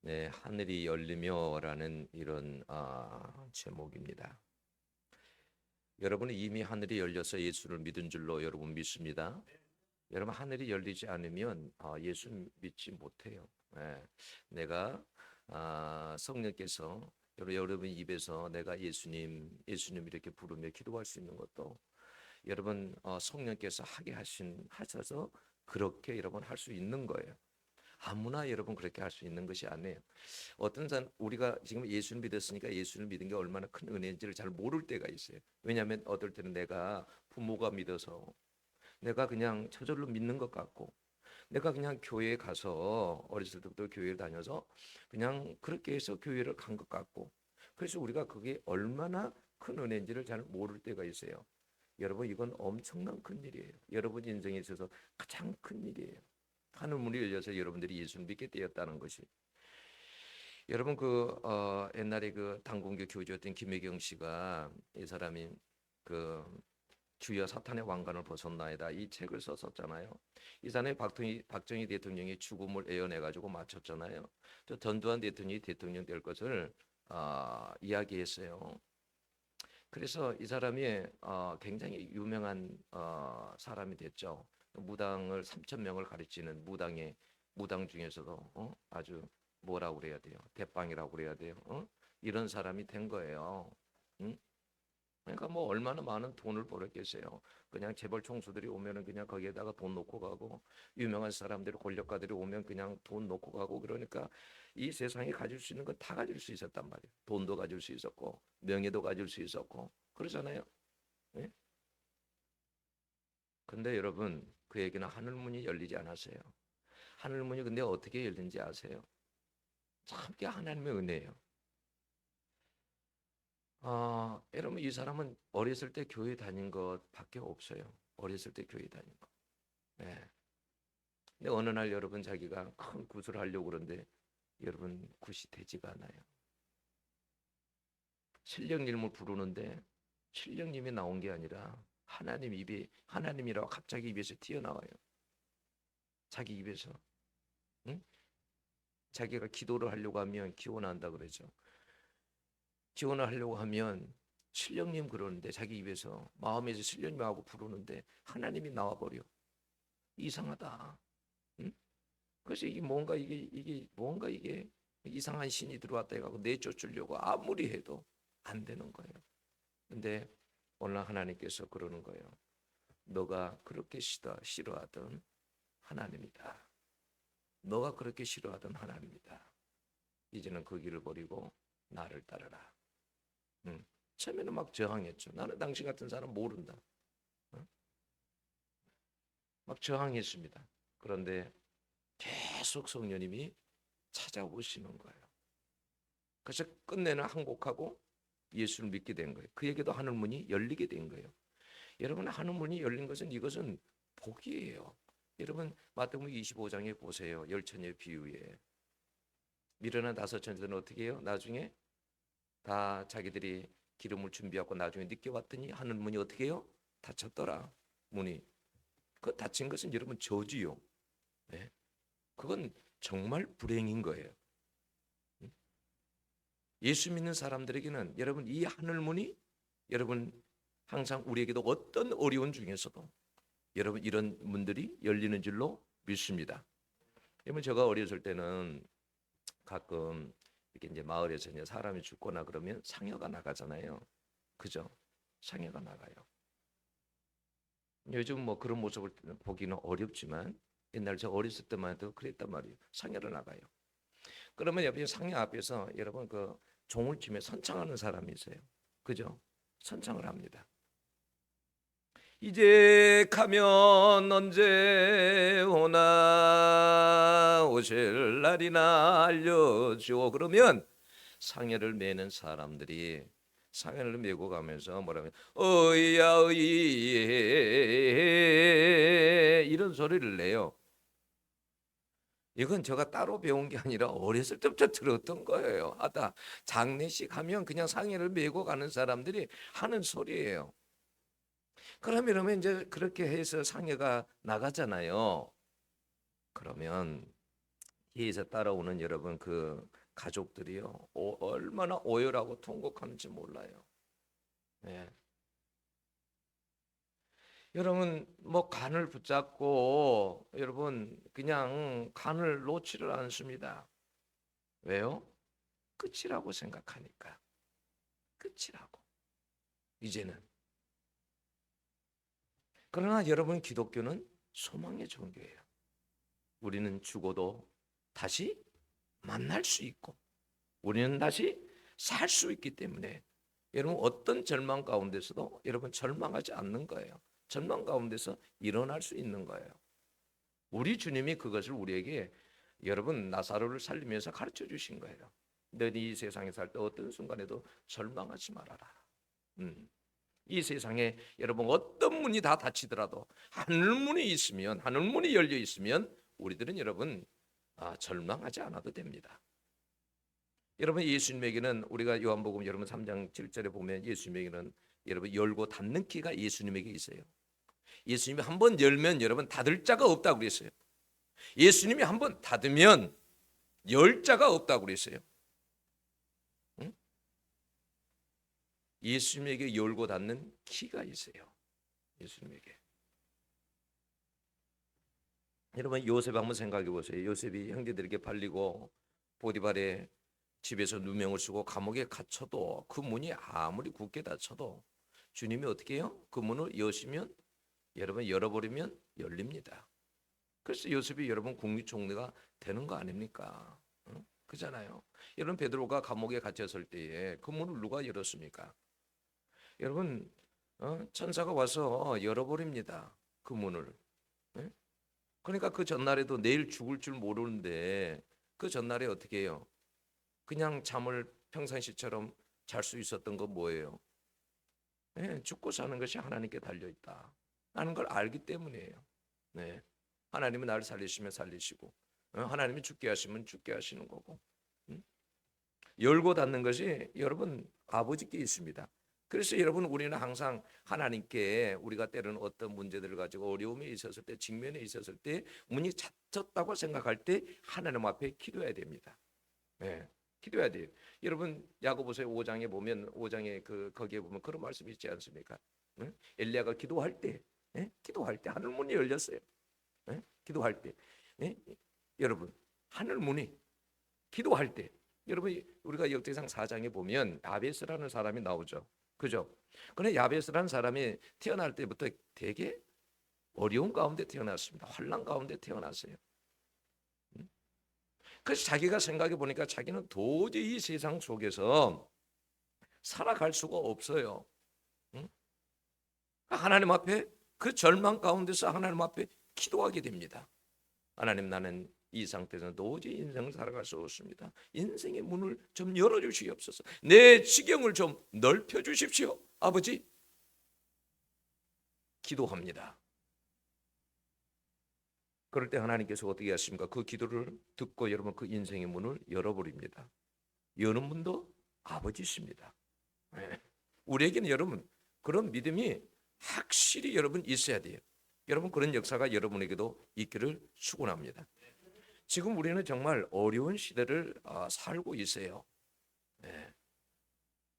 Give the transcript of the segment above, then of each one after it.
네, 하늘이 열리며라는 이런 제목입니다. 여러분은 이미 하늘이 열려서 예수를 믿은 줄로 여러분 믿습니다. 여러분 하늘이 열리지 않으면 예수 믿지 못해요. 예, 내가 성령께서 여러분 입에서 내가 예수님 이렇게 부르며 기도할 수 있는 것도 여러분 성령께서 하셔서 그렇게 여러분 할 수 있는 거예요. 아무나 여러분 그렇게 할 수 있는 것이 아니에요. 어떤 사람 우리가 지금 예수를 믿었으니까 예수를 믿은 게 얼마나 큰 은혜인지를 잘 모를 때가 있어요. 왜냐하면 어떨 때는 내가 부모가 믿어서 내가 그냥 저절로 믿는 것 같고 내가 그냥 교회에 가서 어렸을 때부터 교회를 다녀서 그냥 그렇게 해서 교회를 간 것 같고 그래서 우리가 그게 얼마나 큰 은혜인지를 잘 모를 때가 있어요. 여러분 이건 엄청난 큰 일이에요. 여러분 인생에 있어서 가장 큰 일이에요. 하늘 문이 열려서 여러분들이 예수를 믿게 되었다는 것이. 여러분 옛날에 그 당공교 교주였던 김혜경 씨가 이 사람이 그 주여 사탄의 왕관을 벗었나이다 이 책을 썼었잖아요. 이 사람이 박정희 대통령의 죽음을 애연해 가지고 맞췄잖아요. 저 전두환 대통령이 대통령 될 것을 이야기했어요. 그래서 이 사람이 굉장히 유명한 사람이 됐죠. 무당을 3천 명을 가르치는 무당 중에서도 아주 뭐라고 그래야 돼요? 대빵이라고 그래야 돼요. 이런 사람이 된 거예요. 응? 그러니까 뭐 얼마나 많은 돈을 벌었겠어요. 그냥 재벌 총수들이 오면은 그냥 거기에다가 돈 놓고 가고 유명한 사람들이 권력가들이 오면 그냥 돈 놓고 가고 그러니까 이 세상에 가질 수 있는 건 다 가질 수 있었단 말이에요. 돈도 가질 수 있었고 명예도 가질 수 있었고 그러잖아요. 예? 근데 여러분 그 얘기는 하늘문이 열리지 않았어요. 하늘문이 근데 어떻게 열린지 아세요? 참 그게 하나님의 은혜예요. 여러분 이 사람은 어렸을 때 교회 다닌 것밖에 없어요. 어렸을 때 교회 다닌 거. 예. 근데 어느 날 여러분 자기가 큰 굿을 하려고 그러는데 여러분 굿이 되지가 않아요. 신령님을 부르는데 신령님이 나온 게 아니라 하나님이라고 갑자기 입에서 튀어나와요. 자기 입에서. 응? 자기가 기도를 하려고 하면 기원한다 그러죠. 기원을 하려고 하면 신령님 그러는데 자기 입에서 마음에서 신령님하고 부르는데 하나님이 나와버려. 이상하다. 응? 그래서 이게 뭔가 이상한 신이 들어왔다 해가지고 내쫓으려고 아무리 해도 안 되는 거예요. 근데 오늘 하나님께서 그러는 거예요. 너가 그렇게 싫어하던 하나님이다. 너가 그렇게 싫어하던 하나님이다. 이제는 그 길을 버리고 나를 따르라. 응. 처음에는 막 저항했죠. 나는 당신 같은 사람 모른다. 응? 막 저항했습니다. 그런데 계속 성령님이 찾아오시는 거예요. 그래서 끝내는 항복하고 예수를 믿게 된 거예요. 그에게도 하늘문이 열리게 된 거예요. 여러분 하늘문이 열린 것은 이것은 복이에요. 여러분 마태복음 25장에 보세요. 열처녀의 비유에 미련한 다섯 처녀들은 어떻게 해요? 나중에 다 자기들이 기름을 준비하고 나중에 늦게 왔더니 하늘문이 어떻게 해요? 닫혔더라. 문이. 그 닫힌 것은 여러분 저주요. 네? 그건 정말 불행인 거예요. 예수 믿는 사람들에게는 여러분 이 하늘문이 여러분 항상 우리에게도 어떤 어려운 중에서도 여러분 이런 문들이 열리는 줄로 믿습니다. 여러분 제가 어렸을 때는 가끔 이렇게 이제 마을에서 이제 사람이 죽거나 그러면 상여가 나가잖아요. 그죠? 상여가 나가요. 요즘 뭐 그런 모습을 보기는 어렵지만 옛날 저 어렸을 때만 해도 그랬단 말이에요. 상여를 나가요. 그러면 옆에 상여 앞에서 여러분 그 종을 치며 선창하는 사람이 있어요. 그죠? 선창을 합니다. 이제 가면 언제 오나 오실 날이나 알려주오. 그러면 상여를 매는 사람들이 상여를 메고 가면서 뭐라면 어이야 어이 이런 소리를 내요. 이건 제가 따로 배운 게 아니라 어렸을 때부터 들었던 거예요. 하다 장례식 하면 그냥 상여를 메고 가는 사람들이 하는 소리예요. 그러면 이제 그렇게 해서 상여가 나가잖아요. 그러면 뒤에서 따라오는 여러분 그 가족들이요, 얼마나 오열하고 통곡하는지 몰라요. 예. 여러분 뭐 간을 붙잡고 여러분 그냥 간을 놓지를 않습니다. 왜요? 끝이라고 생각하니까. 끝이라고. 이제는. 그러나 여러분 기독교는 소망의 종교예요. 우리는 죽어도 다시 만날 수 있고 우리는 다시 살 수 있기 때문에 여러분 어떤 절망 가운데서도 여러분 절망하지 않는 거예요. 절망 가운데서 일어날 수 있는 거예요. 우리 주님이 그것을 우리에게 여러분 나사로를 살리면서 가르쳐 주신 거예요. 너희 이 세상에 살 때 어떤 순간에도 절망하지 말아라. 이 세상에 여러분 어떤 문이 다 닫히더라도 하늘문이 있으면, 하늘문이 열려 있으면 우리들은 여러분 절망하지 않아도 됩니다. 여러분 예수님에게는 우리가 요한복음 여러분 3장 7절에 보면 예수님에게는 여러분 열고 닫는 키가 예수님에게 있어요. 예수님이 한번 열면 여러분 닫을 자가 없다고 그랬어요. 예수님이 한번 닫으면 열 자가 없다고 그랬어요. 응? 예수님에게 열고 닫는 키가 있어요. 예수님에게. 여러분 요셉 한번 생각해 보세요. 요셉이 형제들에게 팔리고 보디발의 집에서 누명을 쓰고 감옥에 갇혀도 그 문이 아무리 굳게 닫혀도 주님이 어떻게 해요? 그 문을 여시면 여러분 열어버리면 열립니다. 그래서 요셉이 여러분 국립총리가 되는 거 아닙니까? 응? 그잖아요. 여러분 베드로가 감옥에 갇혔을 때에 그 문을 누가 열었습니까? 여러분 천사가 와서 열어버립니다. 그 문을. 응? 그러니까 그 전날에도 내일 죽을 줄 모르는데 그 전날에 어떻게 해요? 그냥 잠을 평상시처럼 잘 수 있었던 건 뭐예요? 네, 죽고 사는 것이 하나님께 달려있다 하는 걸 알기 때문이에요. 네, 하나님은 나를 살리시면 살리시고 하나님이 죽게 하시면 죽게 하시는 거고 열고 닫는 것이 여러분 아버지께 있습니다. 그래서 여러분 우리는 항상 하나님께 우리가 때로는 어떤 문제들을 가지고 어려움이 있었을 때 직면에 있었을 때 문이 닫혔다고 생각할 때 하나님 앞에 기도해야 됩니다. 네, 기도해야 돼요. 여러분 야고보서 5장에 보면 5장에 거기에 보면 그런 말씀이 있지 않습니까? 응? 엘리야가 기도할 때, 기도할 때 하늘 문이 열렸어요. 기도할 때, 여러분 하늘 문이 기도할 때, 여러분 우리가 역대상 4장에 보면 야베스라는 사람이 나오죠. 그죠? 그런데 야베스라는 사람이 태어날 때부터 되게 어려운 가운데 태어났습니다. 환난 가운데 태어났어요. 그래서 자기가 생각해 보니까 자기는 도저히 이 세상 속에서 살아갈 수가 없어요. 응? 하나님 앞에 그 절망 가운데서 하나님 앞에 기도하게 됩니다. 하나님 나는 이 상태에서 도저히 인생을 살아갈 수 없습니다. 인생의 문을 좀 열어주시옵소서. 내 지경을 좀 넓혀주십시오. 아버지 기도합니다. 그럴 때 하나님께서 어떻게 하십니까? 그 기도를 듣고 여러분 그 인생의 문을 열어버립니다. 여는 문도 아버지십니다. 네. 우리에게는 여러분 그런 믿음이 확실히 여러분 있어야 돼요. 여러분 그런 역사가 여러분에게도 있기를 축원합니다. 지금 우리는 정말 어려운 시대를 살고 있어요. 네.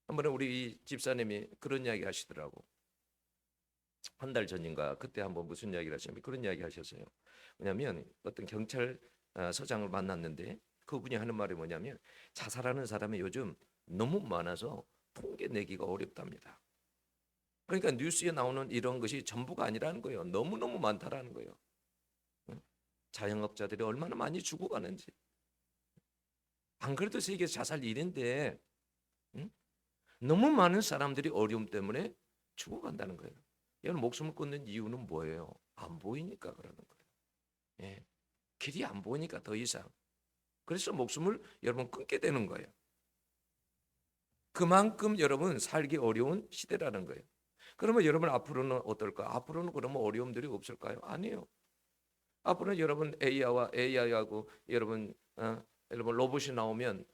한 번에 우리 집사님이 그런 이야기 하시더라고. 한 달 전인가 그때 한번 무슨 이야기를 하시냐면 그런 이야기 하셨어요. 왜냐하면 어떤 경찰서장을 만났는데 그분이 하는 말이 뭐냐면 자살하는 사람이 요즘 너무 많아서 통계 내기가 어렵답니다. 그러니까 뉴스에 나오는 이런 것이 전부가 아니라는 거예요. 너무너무 많다라는 거예요. 자영업자들이 얼마나 많이 죽어가는지. 안 그래도 세계에서 자살 1인데 너무 많은 사람들이 어려움 때문에 죽어간다는 거예요. 여러분 목숨을 끊는 이유는 뭐예요? 안 보이니까 그러는 거예요. 예. 길이 안 보이니까 더 이상. 그래서 목숨을 여러분 끊게 되는 거예요. 그만큼 여러분 살기 어려운 시대라는 거예요. 그러면 여러분 앞으로는 어떨까? 앞으로는 그러면 어려움들이 없을까요? 아니에요. 앞으로는 여러분 AI하고 여러분 여러분 로봇이 나오면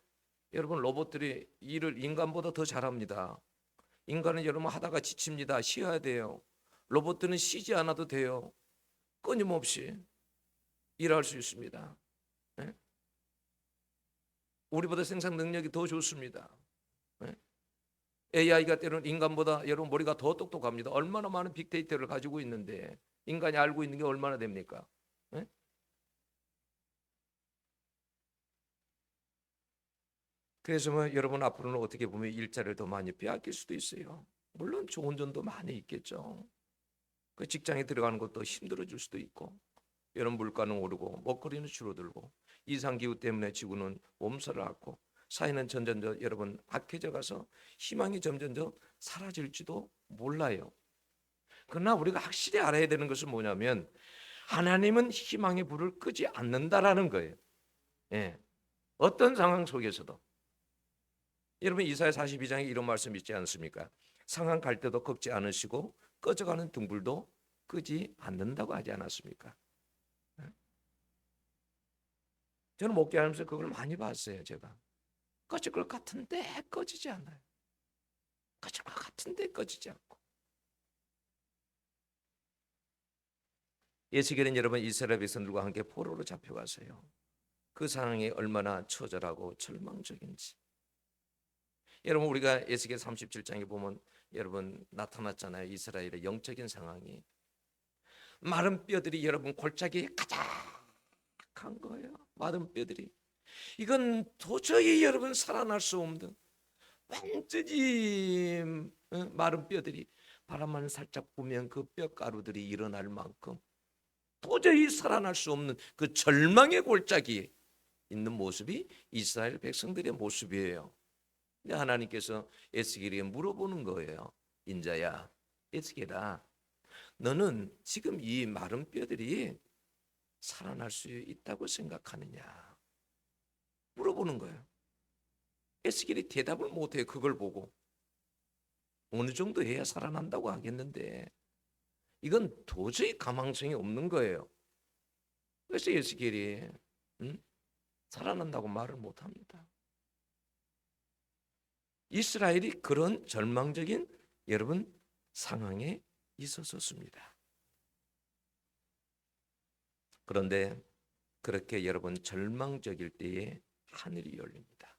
여러분 로봇들이 일을 인간보다 더 잘합니다. 인간은 여러분 하다가 지칩니다. 쉬어야 돼요. 로봇들은 쉬지 않아도 돼요. 끊임없이 일할 수 있습니다. 네? 우리보다 생산 능력이 더 좋습니다. 예? AI가 때로는 인간보다 여러분 머리가 더 똑똑합니다. 얼마나 많은 빅데이터를 가지고 있는데 인간이 알고 있는 게 얼마나 됩니까? 예? 그래서 뭐 여러분 앞으로는 어떻게 보면 일자리를 더 많이 빼앗길 수도 있어요. 물론 좋은 점도 많이 있겠죠. 그 직장에 들어가는 것도 힘들어질 수도 있고, 여름 물가는 오르고 먹거리는 줄어들고 이상 기후 때문에 지구는 몸살을 앓고 사회는 점점 여러분 악해져 가서 희망이 점점 사라질지도 몰라요. 그러나 우리가 확실히 알아야 되는 것은 뭐냐면 하나님은 희망의 불을 끄지 않는다라는 거예요. 예. 어떤 상황 속에서도 여러분 이사야 42장에 이런 말씀 있지 않습니까? 상한 갈대도 꺾지 않으시고 꺼져가는 등불도 끄지 않는다고 하지 않았습니까? 저는 목회하면서 그걸 많이 봤어요. 제가 꺼질 것 같은데 꺼지지 않아요. 꺼질 것 같은데 꺼지지 않고. 예수께는 여러분 이스라엘 백성들과 함께 포로로 잡혀가세요. 그 상황이 얼마나 처절하고 절망적인지. 여러분 우리가 에스겔 37장에 보면 여러분 나타났잖아요. 이스라엘의 영적인 상황이 마른 뼈들이 여러분 골짜기에 가득한 거예요. 마른 뼈들이 이건 도저히 여러분 살아날 수 없는 완전히 마른 뼈들이 바람만 살짝 부면 그 뼈가루들이 일어날 만큼 도저히 살아날 수 없는 그 절망의 골짜기에 있는 모습이 이스라엘 백성들의 모습이에요. 근데 하나님께서 에스겔에게 물어보는 거예요. 인자야, 에스겔아, 너는 지금 이 마른 뼈들이 살아날 수 있다고 생각하느냐? 물어보는 거예요. 에스겔이 대답을 못해요. 그걸 보고 어느 정도 해야 살아난다고 하겠는데 이건 도저히 가망성이 없는 거예요. 그래서 에스겔이 살아난다고 말을 못합니다. 이스라엘이 그런 절망적인 여러분 상황에 있었습니다. 그런데 그렇게 여러분 절망적일 때에 하늘이 열립니다.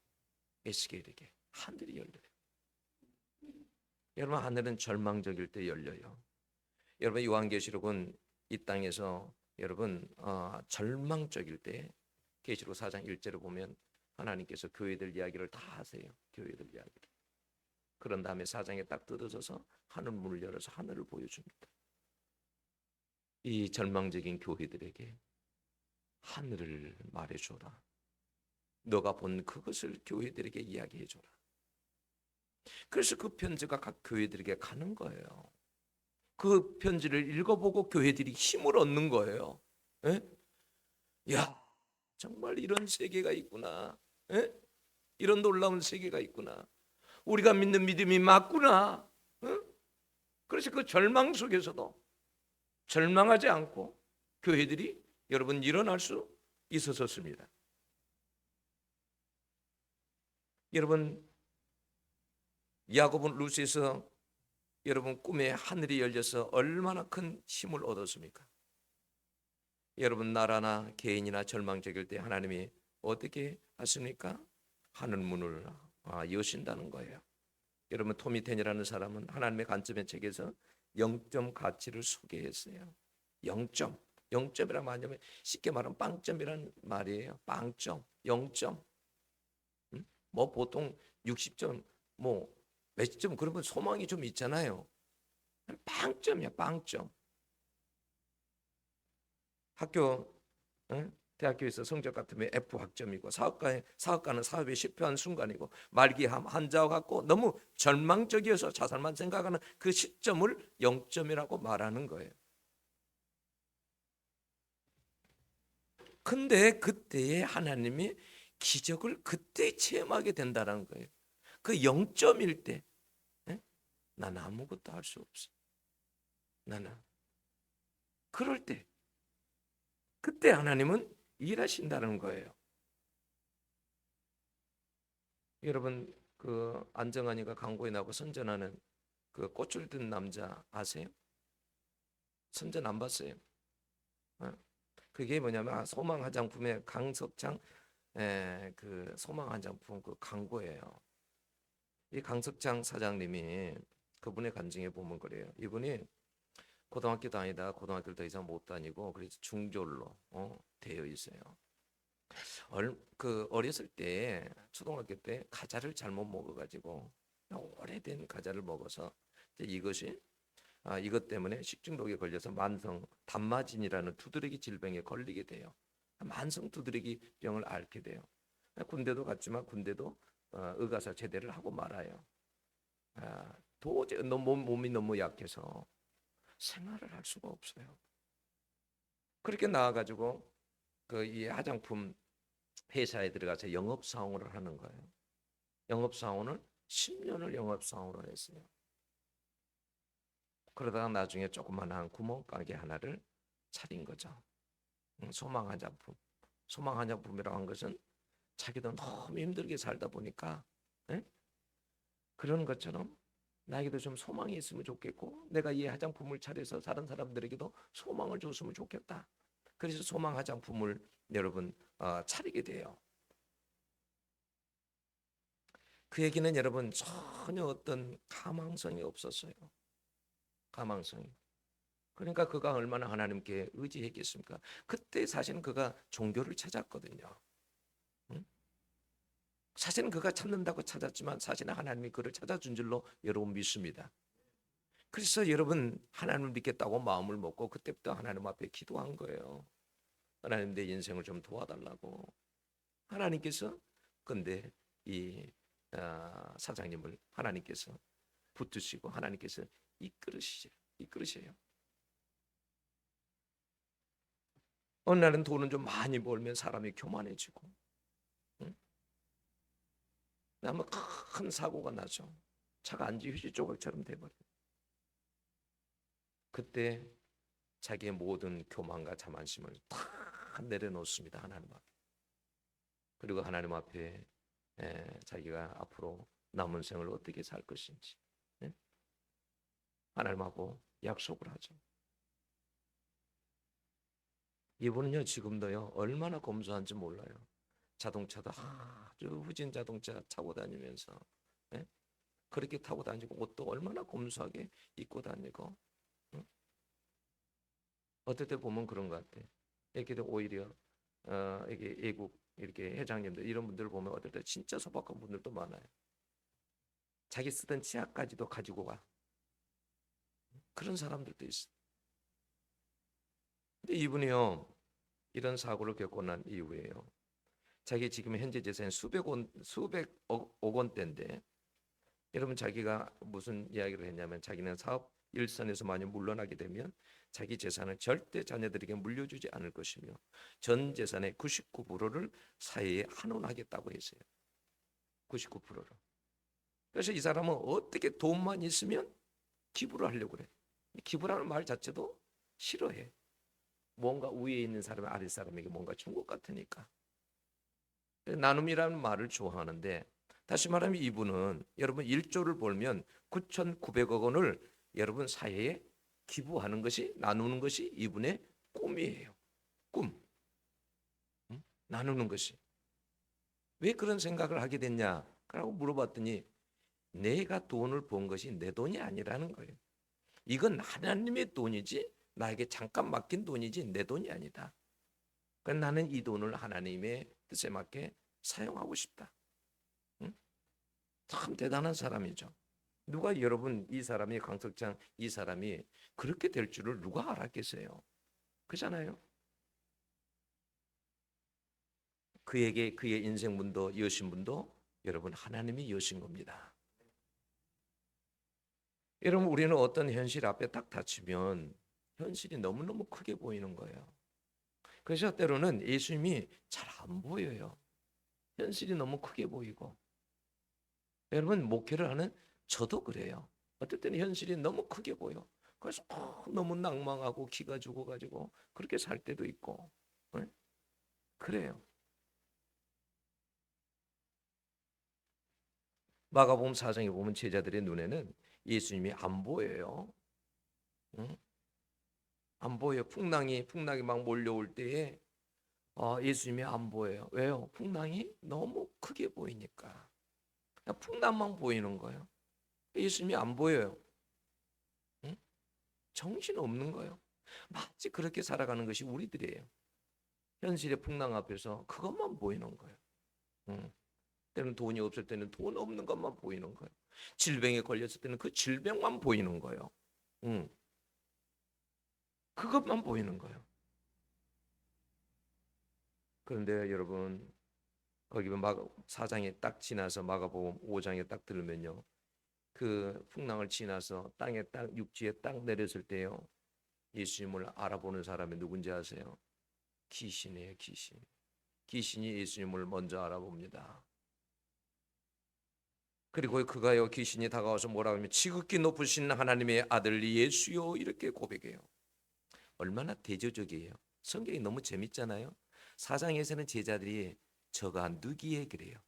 에스겔에게 하늘이 열려요. 여러분 하늘은 절망적일 때 열려요. 여러분 요한계시록은 이 땅에서 여러분 절망적일 때 계시록 4장 1절을 보면 하나님께서 교회들 이야기를 다 하세요. 교회들 이야기를. 그런 다음에 4장에 딱 뜯어져서 하늘 문을 열어서 하늘을 보여줍니다. 이 절망적인 교회들에게 하늘을 말해줘라. 너가 본 그것을 교회들에게 이야기해줘라. 그래서 그 편지가 각 교회들에게 가는 거예요. 그 편지를 읽어보고 교회들이 힘을 얻는 거예요. 에? 야, 정말 이런 세계가 있구나. 에? 이런 놀라운 세계가 있구나. 우리가 믿는 믿음이 맞구나. 에? 그래서 그 절망 속에서도 절망하지 않고 교회들이 여러분 일어날 수 있었습니다. 여러분 야곱은 루스에서 여러분 꿈에 하늘이 열려서 얼마나 큰 힘을 얻었습니까? 여러분 나라나 개인이나 절망적일 때 하나님이 어떻게 하십니까? 하늘 문을 여신다는 거예요. 여러분 토미텐이라는 사람은 하나님의 관점의 책에서 0점 가치를 소개했어요. 0점. 0점이란 말이냐면 쉽게 말하면 빵점이라는 말이에요. 빵점, 0점. 뭐 보통 60점, 뭐 몇 점 그러면 소망이 좀 있잖아요. 빵점이야, 빵점. 학교, 대학교에서 성적 같으면 F 학점이고 사업가는 사업에 실패한 순간이고 말기암 환자와 같고 너무 절망적이어서 자살만 생각하는 그 시점을 0점이라고 말하는 거예요. 근데 그때에 하나님이 기적을 그때 체험하게 된다는 거예요. 그 0점일 때 나는 아무것도 할 수 없어. 나는 그럴 때 그때 하나님은 일하신다는 거예요. 여러분 그 안정환이가 광고에 나오고 선전하는 그 꽃을 든 남자 아세요? 선전 안 봤어요? 그게 뭐냐면 소망 화장품의 강석창 그 소망 한장품 그 광고예요. 이 강석장 사장님이 그분의 간증에 보면 그래요. 이분이 고등학교 다니다 고등학교를 더 이상 못 다니고 그래서 중졸로 되어 있어요. 그 어렸을 때 초등학교 때 과자를 잘못 먹어가지고 오래된 과자를 먹어서 이제 이것 때문에 식중독에 걸려서 만성 단마진이라는 두드러기 질병에 걸리게 돼요. 만성 두드러기 병을 앓게 돼요. 군대도 갔지만 군대도 의가사 제대를 하고 말아요. 도저히 몸이 너무 약해서 생활을 할 수가 없어요. 그렇게 나와가지고 그 이 화장품 회사에 들어가서 영업사원을 하는 거예요. 영업사원을 10년을 영업사원을 했어요. 그러다가 나중에 조그만한 구멍가게 하나를 차린 거죠. 소망 화장품. 소망 화장품이라고 한 것은 자기도 너무 힘들게 살다 보니까 그런 것처럼 나에게도 좀 소망이 있으면 좋겠고 내가 이 화장품을 차려서 다른 사람들에게도 소망을 줬으면 좋겠다. 그래서 소망 화장품을 여러분 차리게 돼요. 그에게는 여러분 전혀 어떤 가망성이 없었어요. 가망성이. 그러니까 그가 얼마나 하나님께 의지했겠습니까? 그때 사실은 그가 종교를 찾았거든요. 응? 사실은 그가 찾는다고 찾았지만 사실은 하나님이 그를 찾아준 줄로 여러분 믿습니다. 그래서 여러분 하나님을 믿겠다고 마음을 먹고 그때부터 하나님 앞에 기도한 거예요. 하나님 내 인생을 좀 도와달라고. 하나님께서 근데 이 사장님을 하나님께서 붙드시고 하나님께서 이끌으셔요. 어느 날은 돈은 좀 많이 벌면 사람이 교만해지고 응? 아마 큰 사고가 나죠. 차가 안지 휴지 조각처럼 돼버려요. 그때 자기의 모든 교만과 자만심을 다 내려놓습니다. 하나님 앞에. 그리고 하나님 앞에 자기가 앞으로 남은 생을 어떻게 살 것인지 하나님하고 약속을 하죠. 이분은요 지금도요 얼마나 검소한지 몰라요. 자동차도 아주 후진 자동차 타고 다니면서 그렇게 타고 다니고 옷도 얼마나 검소하게 입고 다니고 어떨 때 보면 그런 것 같아. 이렇게 오히려 이게 애국 이렇게 회장님들 이런 분들 보면 어떨 때 진짜 소박한 분들도 많아요. 자기 쓰던 치약까지도 가지고 가. 그런 사람들도 있어. 근데 이분이요 이런 사고를 겪고 난 이후에요. 자기 지금 현재 재산이 수백억 원대인데 여러분 자기가 무슨 이야기를 했냐면 자기는 사업 일선에서 만약 물러나게 되면 자기 재산을 절대 자녀들에게 물려주지 않을 것이며 전 재산의 99%를 사회에 환원하겠다고 했어요. 99%를. 그래서 이 사람은 어떻게 돈만 있으면 기부를 하려고 그래. 기부라는 말 자체도 싫어해. 뭔가 위에 있는 사람이 아래 사람에게 뭔가 준 것 같으니까. 나눔이라는 말을 좋아하는데 다시 말하면 이분은 여러분 1조를 벌면 9,900억 원을 여러분 사회에 기부하는 것이 나누는 것이 이분의 꿈이에요. 꿈. 나누는 것이. 왜 그런 생각을 하게 됐냐라고 물어봤더니 내가 돈을 번 것이 내 돈이 아니라는 거예요. 이건 하나님의 돈이지 나에게 잠깐 맡긴 돈이지 내 돈이 아니다. 그러니까 나는 이 돈을 하나님의 뜻에 맞게 사용하고 싶다. 응? 참 대단한 사람이죠. 누가 여러분 이 사람이 강석장 이 사람이 그렇게 될 줄을 누가 알았겠어요? 그잖아요. 그에게 그의 인생문도 여신 분도 여러분 하나님이 여신 겁니다. 여러분 우리는 어떤 현실 앞에 딱 닥치면 현실이 너무너무 크게 보이는 거예요. 그래서 때로는 예수님이 잘 안 보여요. 현실이 너무 크게 보이고. 여러분 목회를 하는 저도 그래요. 어떨 때는 현실이 너무 크게 보여. 그래서 너무 낭망하고 기가 죽어가지고 그렇게 살 때도 있고. 네? 그래요. 마가복음 4장에 보면 제자들의 눈에는 예수님이 안 보여요. 응? 안 보여. 풍랑이 막 몰려올 때에 예수님이 안 보여요. 왜요? 풍랑이 너무 크게 보이니까. 그냥 풍랑만 보이는 거예요. 예수님이 안 보여요. 응? 정신 없는 거예요. 마치 그렇게 살아가는 것이 우리들이에요. 현실의 풍랑 앞에서 그것만 보이는 거예요. 응. 때는 돈이 없을 때는 돈 없는 것만 보이는 거예요. 질병에 걸렸을 때는 그 질병만 보이는 거예요. 응. 그것만 보이는 거예요. 그런데 여러분, 거기 막 4장에 딱 지나서 마가복음 5장에 딱 들으면요, 그 풍랑을 지나서 땅에 딱 육지에 딱 내렸을 때요, 예수님을 알아보는 사람이 누군지 아세요? 귀신이에요, 귀신. 귀신이 예수님을 먼저 알아봅니다. 그리고 그가요, 귀신이 다가와서 뭐라고 하면 지극히 높으신 하나님의 아들 예수요, 이렇게 고백해요. 얼마나 대조적이에요. 성경이 너무 재밌잖아요. 사장에서는 제자들이 저가 누기에 그래요.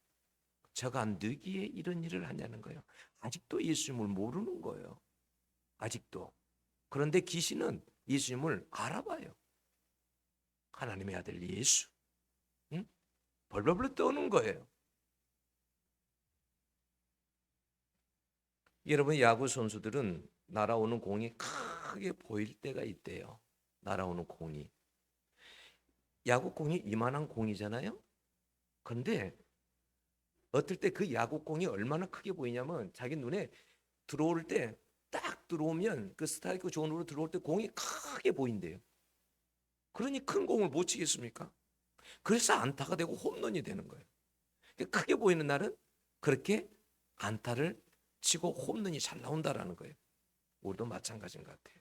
저가 누기에 이런 일을 하냐는 거예요. 아직도 예수님을 모르는 거예요. 아직도. 그런데 귀신은 예수님을 알아봐요. 하나님의 아들 예수. 응? 벌벌벌 떠는 거예요. 여러분, 야구 선수들은 날아오는 공이 크게 보일 때가 있대요. 날아오는 공이. 야구공이 이만한 공이잖아요. 그런데 어떨 때 그 야구공이 얼마나 크게 보이냐면 자기 눈에 들어올 때 딱 들어오면 그 스트라이크 존으로 들어올 때 공이 크게 보인대요. 그러니 큰 공을 못 치겠습니까? 그래서 안타가 되고 홈런이 되는 거예요. 크게 보이는 날은 그렇게 안타를 치고 홈런이 잘 나온다라는 거예요. 우리도 마찬가지인 것 같아요.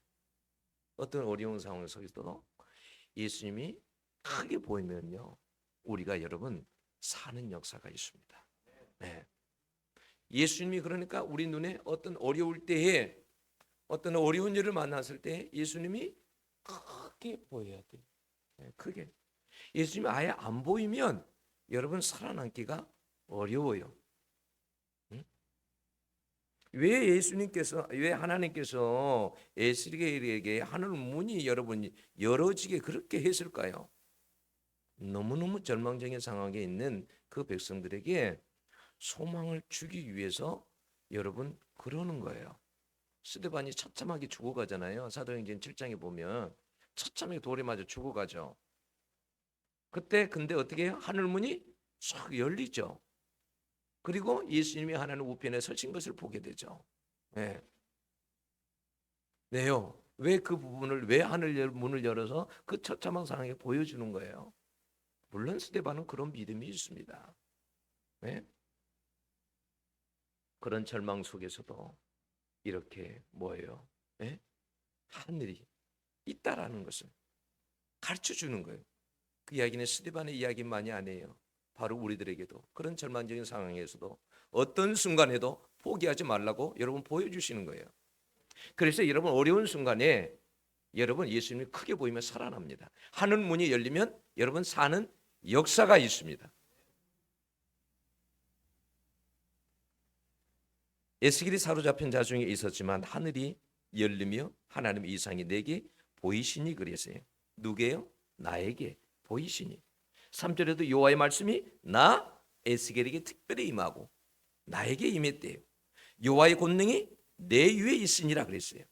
어떤 어려운 상황 속에서도 예수님이 크게 보이면요, 우리가 여러분 사는 역사가 있습니다. 네. 예수님이 그러니까 우리 눈에 어떤 어려울 때에 어떤 어려운 일을 만났을 때 예수님이 크게 보여야 돼요. 네, 크게. 예수님이 아예 안 보이면 여러분 살아남기가 어려워요. 응? 왜 하나님께서 에스겔에게 하늘 문이 여러분 열어지게 그렇게 했을까요? 너무너무 절망적인 상황에 있는 그 백성들에게 소망을 주기 위해서 여러분 그러는 거예요. 스데반이 처참하게 죽어가잖아요. 사도행전 7장에 보면 처참하게 돌에 맞아 죽어가죠. 그때 근데 어떻게 해요? 하늘문이 싹 열리죠. 그리고 예수님이 하나님 우편에 서신 것을 보게 되죠. 네. 네요. 왜 그 부분을 왜 하늘 문을 열어서 그 처참한 상황에 보여주는 거예요. 물론 스데반은 그런 믿음이 있습니다. 네? 그런 절망 속에서도 이렇게 뭐예요? 네? 하늘이 있다라는 것을 가르쳐 주는 거예요. 그 이야기는 스데반의 이야기만이 아니에요. 바로 우리들에게도 그런 절망적인 상황에서도 어떤 순간에도 포기하지 말라고 여러분 보여주시는 거예요. 그래서 여러분 어려운 순간에 여러분 예수님이 크게 보이면 살아납니다. 하늘 문이 열리면 여러분 사는 역사가 있습니다. 에스겔이 사로잡힌 자 중에 있었지만 하늘이 열리며 하나님의 이상이 내게 보이시니 그랬어요. 누구예요? 나에게 보이시니. 3절에도 여호와의 말씀이 나 에스겔에게 특별히 임하고 나에게 임했대요. 여호와의 권능이 내 위에 있으니라 그랬어요.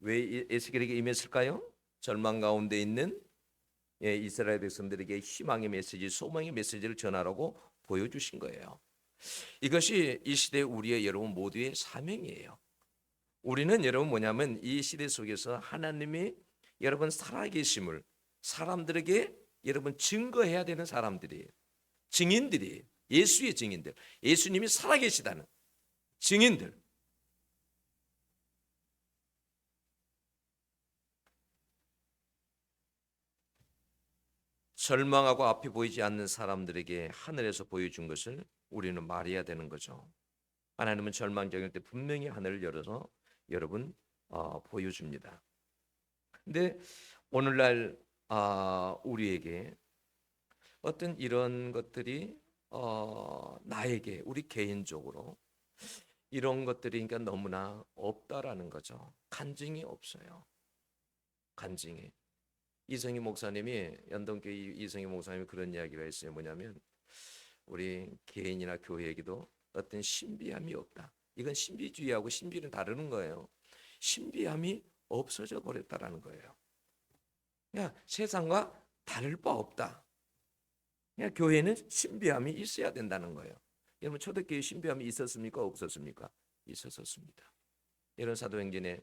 왜 에스겔에게 임했을까요? 절망 가운데 있는 이스라엘 백성들에게 희망의 메시지, 소망의 메시지를 전하라고 보여주신 거예요. 이것이 이 시대 우리의 여러분 모두의 사명이에요. 우리는 여러분 뭐냐면 이 시대 속에서 하나님이 여러분 살아계심을 사람들에게 여러분 증거해야 되는 사람들이에요. 증인들이에요. 예수의 증인들. 예수님이 살아계시다는 증인들. 절망하고 앞이 보이지 않는 사람들에게 하늘에서 보여준 것을 우리는 말해야 되는 거죠. 하나님은 절망적일 때 분명히 하늘을 열어서 여러분 보여줍니다. 근데 오늘날 우리에게 어떤 이런 것들이 나에게 우리 개인적으로 이런 것들이 그러니까 너무나 없다라는 거죠. 간증이 없어요. 간증이. 이성희 목사님이 연동교회 이성희 목사님이 그런 이야기가 있어요. 뭐냐면 우리 개인이나 교회에게도 어떤 신비함이 없다. 이건 신비주의하고 신비는 다르는 거예요. 신비함이 없어져 버렸다라는 거예요. 그냥 세상과 다를 바 없다. 그냥 교회는 신비함이 있어야 된다는 거예요. 여러분 초대교회 신비함이 있었습니까? 없었습니까? 있었습니다. 이런 사도행전의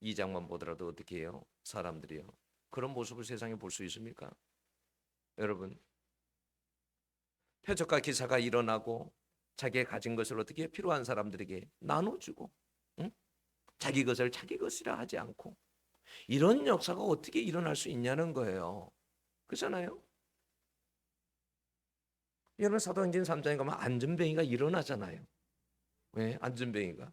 2장만 보더라도 어떻게 해요? 사람들이요. 그런 모습을 세상에 볼 수 있습니까? 여러분 표적과 기사가 일어나고 자기가 가진 것을 어떻게 필요한 사람들에게 나눠주고, 응? 자기 것을 자기 것이라 하지 않고, 이런 역사가 어떻게 일어날 수 있냐는 거예요. 그렇잖아요? 여러분 사도행전 3장에 가면 안전뱅이가 일어나잖아요. 왜? 안전뱅이가.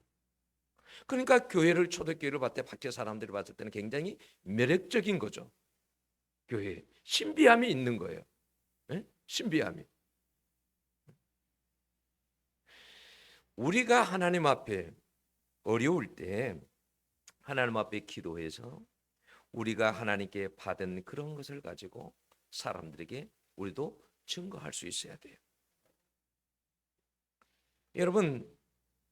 그러니까 교회를 초대교회를 봤을 때 밖에 사람들이 봤을 때는 굉장히 매력적인 거죠. 교회에 신비함이 있는 거예요. 네? 신비함이. 우리가 하나님 앞에 어려울 때 하나님 앞에 기도해서 우리가 하나님께 받은 그런 것을 가지고 사람들에게 우리도 증거할 수 있어야 돼요. 여러분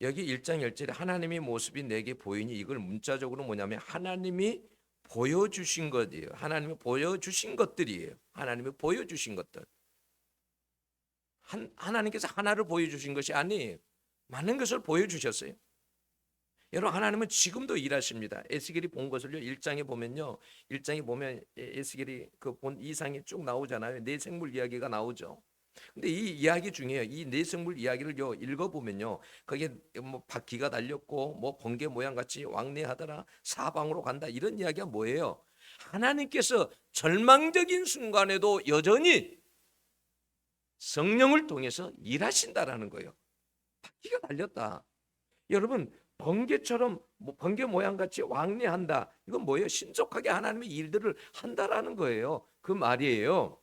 여기 1장 1절에 하나님의 모습이 내게 보이니 이걸 문자적으로 뭐냐면 하나님이 보여주신 것이에요. 하나님이 보여주신 것들이에요. 하나님이 보여주신 것들. 하나님께서 하나를 보여주신 것이 아니에요. 많은 것을 보여주셨어요. 여러분 하나님은 지금도 일하십니다. 에스겔이 본 것을요 1장에 보면요 1장에 보면 에스겔이 그 본 이상이 쭉 나오잖아요. 네 생물 이야기가 나오죠. 근데 이 이야기 중에 이 네 생물 이야기를 읽어보면요 거기에 뭐 바퀴가 달렸고 뭐 번개 모양 같이 왕래하더라 사방으로 간다 이런 이야기가 뭐예요? 하나님께서 절망적인 순간에도 여전히 성령을 통해서 일하신다라는 거예요. 바퀴가 달렸다. 여러분 번개처럼 번개 모양 같이 왕래한다. 이건 뭐예요? 신속하게 하나님의 일들을 한다라는 거예요. 그 말이에요.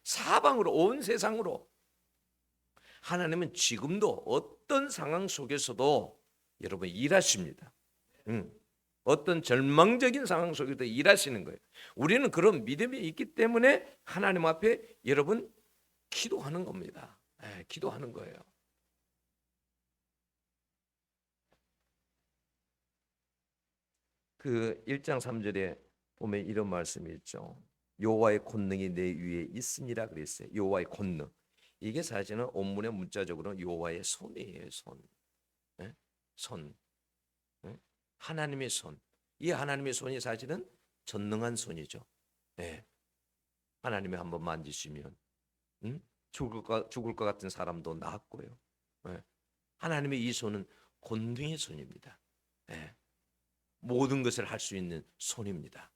사방으로 온 세상으로 하나님은 지금도 어떤 상황 속에서도 여러분 일하십니다. 어떤 절망적인 상황 속에도 일하시는 거예요. 우리는 그런 믿음이 있기 때문에 하나님 앞에 여러분 기도하는 겁니다. 기도하는 거예요. 그 1장 3절에 보면 이런 말씀이 있죠. 여호와의 권능이 내 위에 있으니라 그랬어요. 여호와의 권능. 이게 사실은 원문의 문자적으로 여호와의 손이에요. 손. 네? 손. 네? 하나님의 손. 이 하나님의 손이 사실은 전능한 손이죠. 네. 하나님이 한번 만지시면 죽을 것 같은 사람도 낫고요. 네. 하나님의 이 손은 권능의 손입니다. 네. 모든 것을 할 수 있는 손입니다.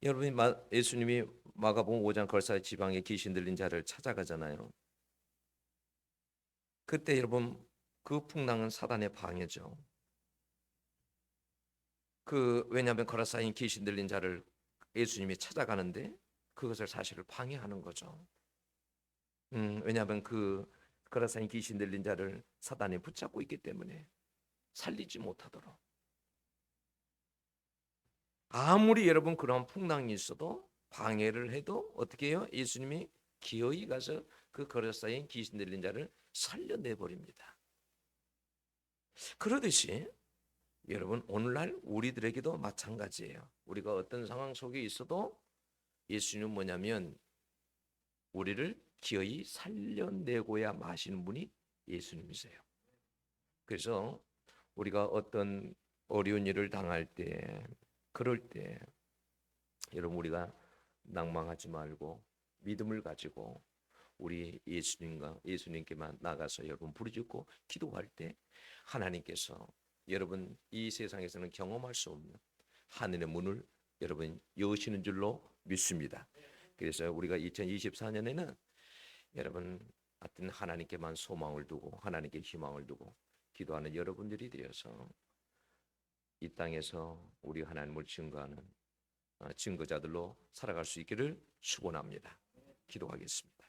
여러분이 예수님이 마가복음 5장 걸사의 지방에 귀신 들린 자를 찾아가잖아요. 그때 여러분 그 풍랑은 사단의 방해죠. 왜냐하면 거라사인 귀신 들린 자를 예수님이 찾아가는데 그것을 사실을 방해하는 거죠. 왜냐하면 거라사인 귀신 들린 자를 사단이 붙잡고 있기 때문에 살리지 못하도록. 아무리 여러분 그런 풍랑이 있어도 방해를 해도 어떻게 해요? 예수님이 기어이 가서 그 거라사인 귀신 들린 자를 살려내 버립니다. 그러듯이 여러분 오늘날 우리들에게도 마찬가지예요. 우리가 어떤 상황 속에 있어도 예수님은 뭐냐면 우리를 기어이 살려내고야 마시는 분이 예수님이세요. 그래서 우리가 어떤 어려운 일을 당할 때 그럴 때 여러분 우리가 낭망하지 말고 믿음을 가지고 우리 예수님께만 나가서 여러분 부르짖고 기도할 때 하나님께서 여러분 이 세상에서는 경험할 수 없는 하늘의 문을 여러분 여시는 줄로 믿습니다. 그래서 우리가 2024년에는 여러분 하여튼 하나님께만 소망을 두고 하나님께 희망을 두고 기도하는 여러분들이 되어서 이 땅에서 우리 하나님을 증거하는 증거자들로 살아갈 수 있기를 축원합니다. 기도하겠습니다.